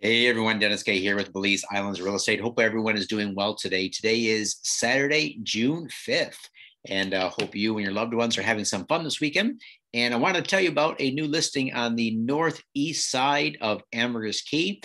Hey everyone, Dennis Caye here with Belize Islands Real Estate. Hope everyone is doing well today. Today is Saturday, June 5th, and hope you and your loved ones are having some fun this weekend. And I want to tell you about a new listing on the northeast side of Ambergris Caye.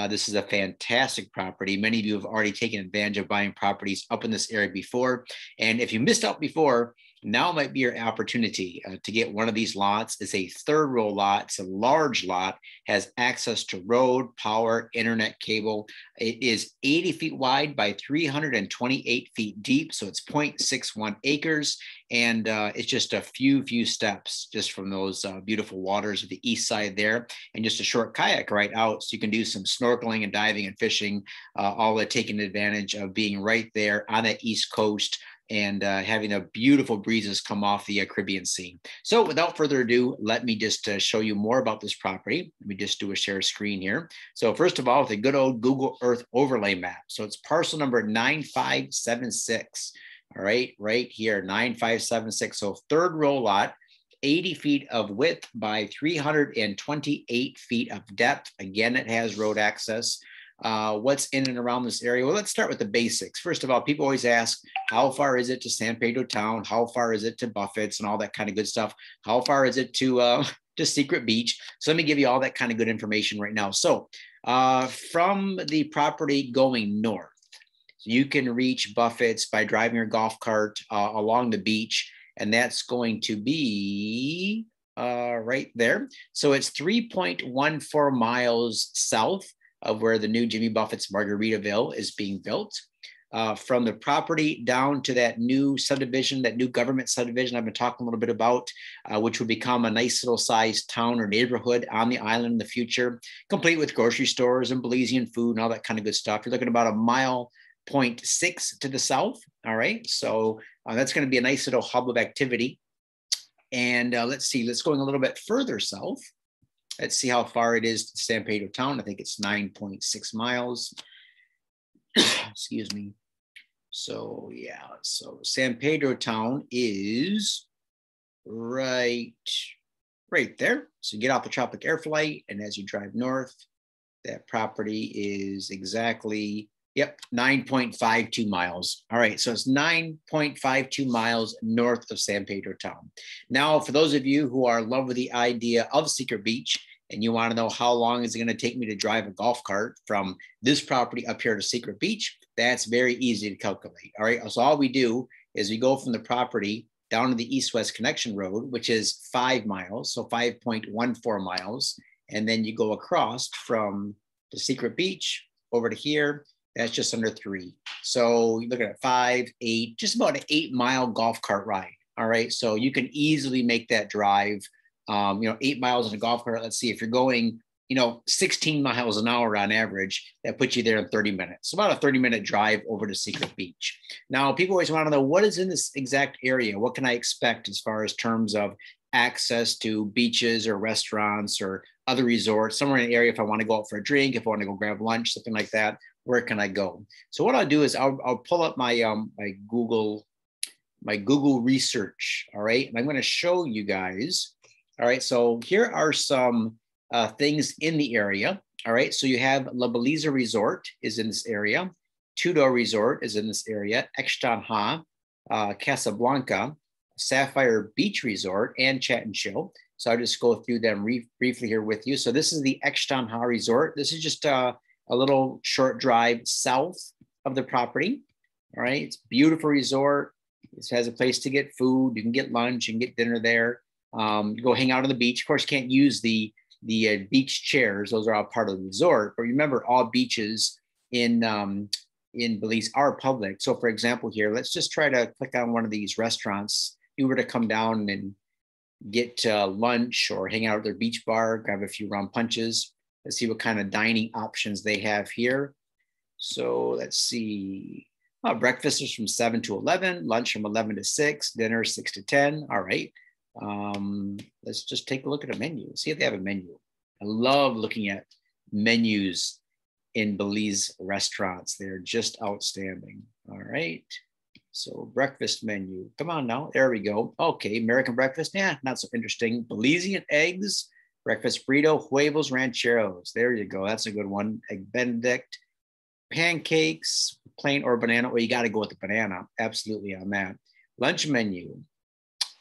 This is a fantastic property. Many of you have already taken advantage of buying properties up in this area before. And if you missed out before, now might be your opportunity to get one of these lots. It's a third row lot. It's a large lot, has access to road, power, internet cable. It is 80 feet wide by 328 feet deep. So it's 0.61 acres. And it's just a few steps just from those beautiful waters of the east side there, and just a short kayak right out. So you can do some snorkeling and diving and fishing, all that taking advantage of being right there on that east coast and having the beautiful breezes come off the Caribbean Sea. So without further ado, let me just show you more about this property. Let me just do a share screen here. So first of all, with a good old Google Earth overlay map. So it's parcel number 9576. All right, right here, 9576. So third row lot, 80 feet of width by 328 feet of depth. Again, it has road access. What's in and around this area? Well, let's start with the basics. First of all, people always ask, how far is it to San Pedro town? How far is it to Buffett's and all that kind of good stuff? How far is it to Secret Beach? So let me give you all that kind of good information right now. So from the property going north, you can reach Buffett's by driving your golf cart along the beach, and that's going to be right there. So it's 3.14 miles south of where the new Jimmy Buffett's Margaritaville is being built. From the property down to that new subdivision, that new government subdivision I've been talking a little bit about, which will become a nice little sized town or neighborhood on the island in the future, complete with grocery stores and Belizean food and all that kind of good stuff. You're looking about a mile 0.6 to the south. All right, so that's going to be a nice little hub of activity. And let's see, let's go a little bit further south. Let's see how far it is to San Pedro town. I think it's 9.6 miles. Excuse me. So yeah, so San Pedro town is right there. So you get off the Tropic Air Flight, and as you drive north, that property is exactly, yep, 9.52 miles. All right, so it's 9.52 miles north of San Pedro town. Now, for those of you who are in love with the idea of Secret Beach, and you want to know how long is it going to take me to drive a golf cart from this property up here to Secret Beach, that's very easy to calculate. All right, so all we do is we go from the property down to the east-west connection road, which is 5 miles, so 5.14 miles, and then you go across from the Secret Beach over to here. That's just under 3. So you're looking at 5, 8, just about an 8-mile golf cart ride. All right, so you can easily make that drive. 8 miles in a golf cart. Let's see, if you're going, 16 miles an hour on average, that puts you there in 30 minutes. So about a 30-minute drive over to Secret Beach. Now, people always want to know, what is in this exact area? What can I expect as far as terms of access to beaches or restaurants or other resorts, somewhere in the area? If I want to go out for a drink, if I want to go grab lunch, something like that, where can I go? So what I'll do is I'll pull up my Google research. All right, and I'm going to show you guys. All right, so here are some things in the area. All right, so you have La Belize Resort is in this area. Tudo Resort is in this area. Extanha, Casablanca, Sapphire Beach Resort, and Chat and Chill. So I'll just go through them briefly here with you. So this is the Extanha Resort. This is just a little short drive south of the property. All right, it's a beautiful resort. It has a place to get food. You can get lunch and get dinner there. Go hang out on the beach. Of course, you can't use the beach chairs. Those are all part of the resort. But remember, all beaches in Belize are public. So for example, here, let's just try to click on one of these restaurants. You were to come down and get lunch or hang out at their beach bar, grab a few round punches. Let's see what kind of dining options they have here. So let's see. Breakfast is from 7 to 11, lunch from 11 to 6, dinner 6 to 10. All right. Let's just take a look at a menu. See if they have a menu. I love looking at menus in Belize restaurants. They're just outstanding. All right. So breakfast menu. Come on now. There we go. Okay. American breakfast. Yeah, not so interesting. Belizean eggs, breakfast burrito, huevos rancheros. There you go. That's a good one. Egg Benedict, pancakes, plain or banana. Well, you got to go with the banana. Absolutely on that. Lunch menu,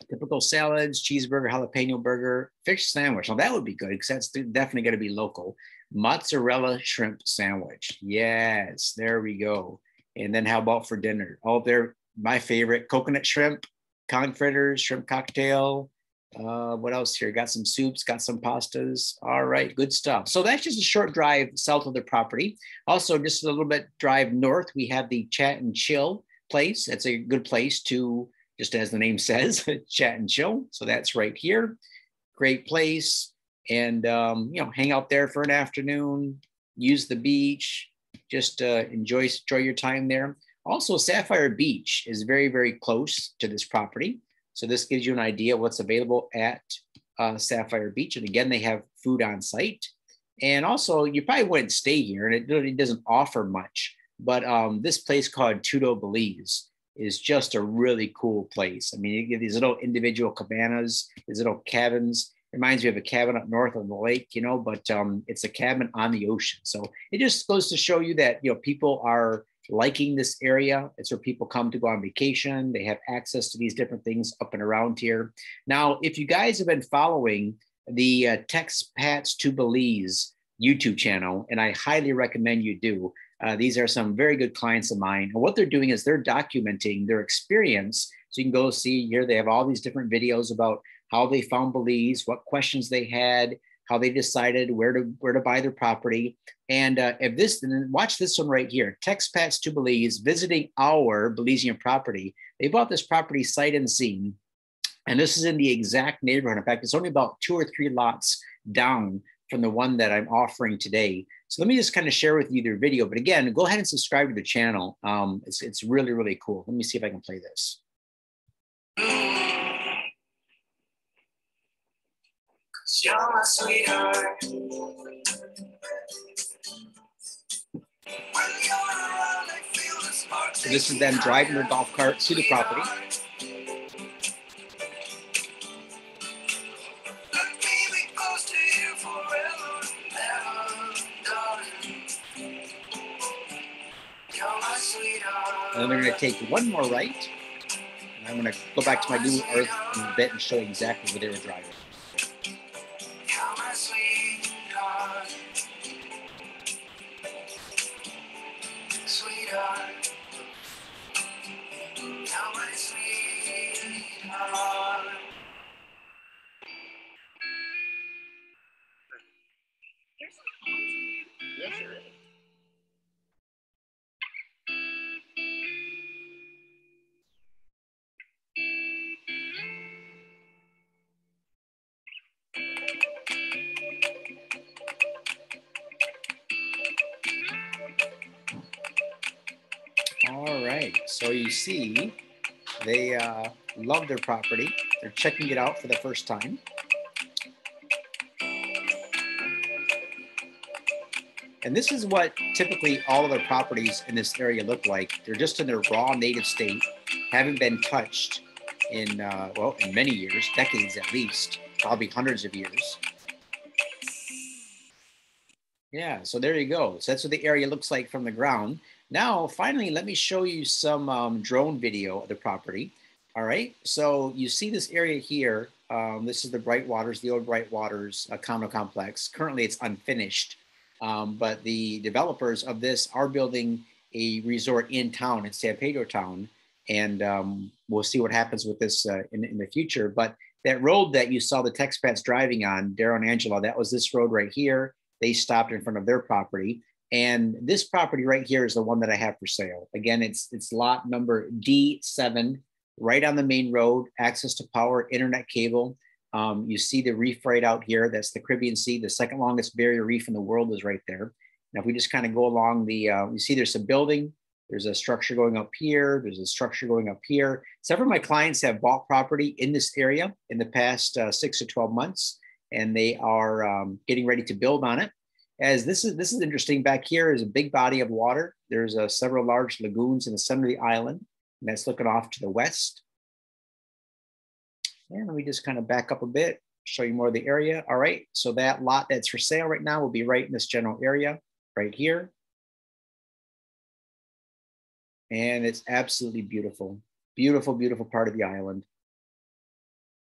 typical salads, cheeseburger, jalapeno burger, fish sandwich. Now that would be good because that's definitely going to be local. Mozzarella shrimp sandwich. Yes, there we go. And then how about for dinner? Oh, they're my favorite, coconut shrimp, conch fritters, shrimp cocktail. What else here? Got some soups, got some pastas. All right, good stuff. So that's just a short drive south of the property. Also, just a little bit drive north, we have the Chat and Chill place. That's a good place to, just as the name says, chat and chill. So that's right here. Great place. And, you know, hang out there for an afternoon, use the beach, just enjoy your time there. Also, Sapphire Beach is very, very close to this property. So this gives you an idea of what's available at Sapphire Beach. And again, they have food on site. And also, you probably wouldn't stay here, and it really doesn't offer much. But this place called Tudo, Belize is just a really cool place. I mean, you get these little individual cabanas, these little cabins. It reminds me of a cabin up north on the lake, you know, but it's a cabin on the ocean. So it just goes to show you that, you know, people are liking this area. It's where people come to go on vacation. They have access to these different things up and around here. Now, if you guys have been following the Texpats to Belize YouTube channel, and I highly recommend you do, these are some very good clients of mine. And what they're doing is they're documenting their experience. So you can go see here, they have all these different videos about how they found Belize, what questions they had, how they decided where to buy their property. And if this, and watch this one right here, Texpats to Belize, visiting our Belizean property. They bought this property sight unseen. And this is in the exact neighborhood. In fact, it's only about 2 or 3 lots down from the one that I'm offering today. So let me just kind of share with you their video. But again, go ahead and subscribe to the channel. It's really, really cool. Let me see if I can play this. You're my sweetheart. So this is them driving their golf cart to the property. And then they're going to take one more right. And I'm going to go back to my Google Earth in a bit and show you exactly where they were driving. Yes, there is. All right, so you see, they love their property. They're checking it out for the first time. And this is what typically all of the properties in this area look like. They're just in their raw native state, haven't been touched in, well, in many years, decades at least, probably hundreds of years. Yeah, so there you go. So that's what the area looks like from the ground. Now, finally, let me show you some drone video of the property. All right, so you see this area here. This is the Bright Waters, the old Bright Waters condo complex. Currently, it's unfinished. But the developers of this are building a resort in town, in San Pedro town, and we'll see what happens with this in the future. But that road that you saw the Texpats driving on, Darrow and Angela, that was this road right here. They stopped in front of their property. And this property right here is the one that I have for sale. Again, it's lot number D7, right on the main road, access to power, internet cable. You see the reef right out here. That's the Caribbean Sea. The second longest barrier reef in the world is right there. Now, if we just kind of go along the, you see there's a building. There's a structure going up here. There's a structure going up here. Several of my clients have bought property in this area in the past 6 to 12 months, and they are getting ready to build on it. As this is interesting. Back here is a big body of water. There's several large lagoons in the center of the island, and that's looking off to the west. And let me just kind of back up a bit. show you more of the area. All right, so that lot that's for sale right now will be right in this general area right here. And it's absolutely beautiful. Beautiful, beautiful part of the island.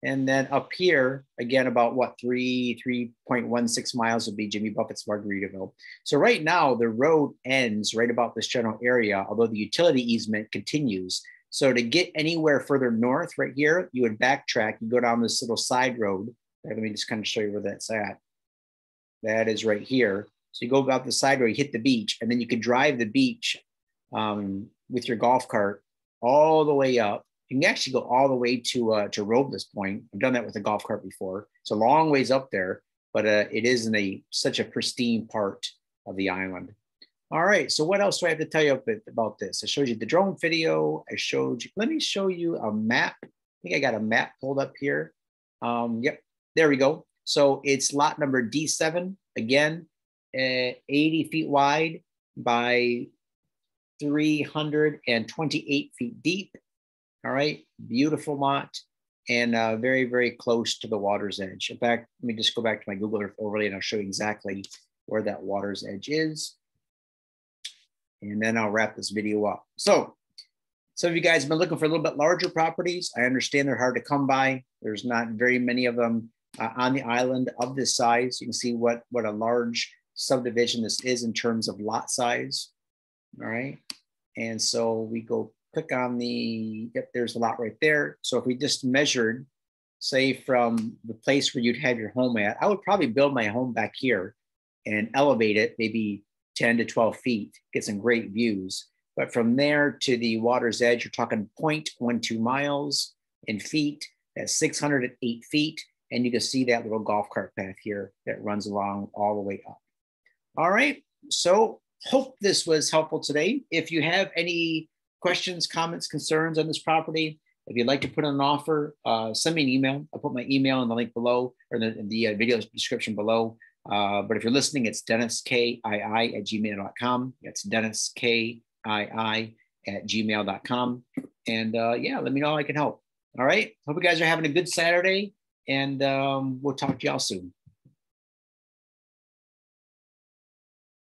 And then up here, again, about what, 3.16 miles would be Jimmy Buffett's Margaritaville. So right now, the road ends right about this general area, although the utility easement continues. So to get anywhere further north right here, you would backtrack, you go down this little side road. Let me just kind of show you where that's at. That is right here. So you go about the side road, you hit the beach, and then you could drive the beach with your golf cart all the way up. You can actually go all the way to Robles Point. I've done that with a golf cart before. It's a long ways up there, but it is in such a pristine part of the island. All right, so what else do I have to tell you about this? I showed you the drone video. I showed you, let me show you a map. I think I got a map pulled up here. Yep, there we go. So it's lot number D7, again, 80 feet wide by 328 feet deep. All right, beautiful lot, and very, very close to the water's edge. In fact, let me just go back to my Google Earth overlay and I'll show you exactly where that water's edge is. And then I'll wrap this video up. So some of you guys have been looking for a little bit larger properties. I understand they're hard to come by. There's not very many of them on the island of this size. You can see what a large subdivision this is in terms of lot size. All right, and so we go click on yep, there's a lot right there. So if we just measured, say from the place where you'd have your home at, I would probably build my home back here and elevate it maybe 10 to 12 feet, get some great views. But from there to the water's edge, you're talking 0.12 miles in feet, that's 608 feet. And you can see that little golf cart path here that runs along all the way up. All right, so hope this was helpful today. If you have any questions, comments, concerns on this property, if you'd like to put in an offer, send me an email. I'll put my email in the link below, or the video description below. But if you're listening, it's denniskii@gmail.com. That's denniskii@gmail.com. And yeah, let me know how I can help. All right. Hope you guys are having a good Saturday, and we'll talk to y'all soon.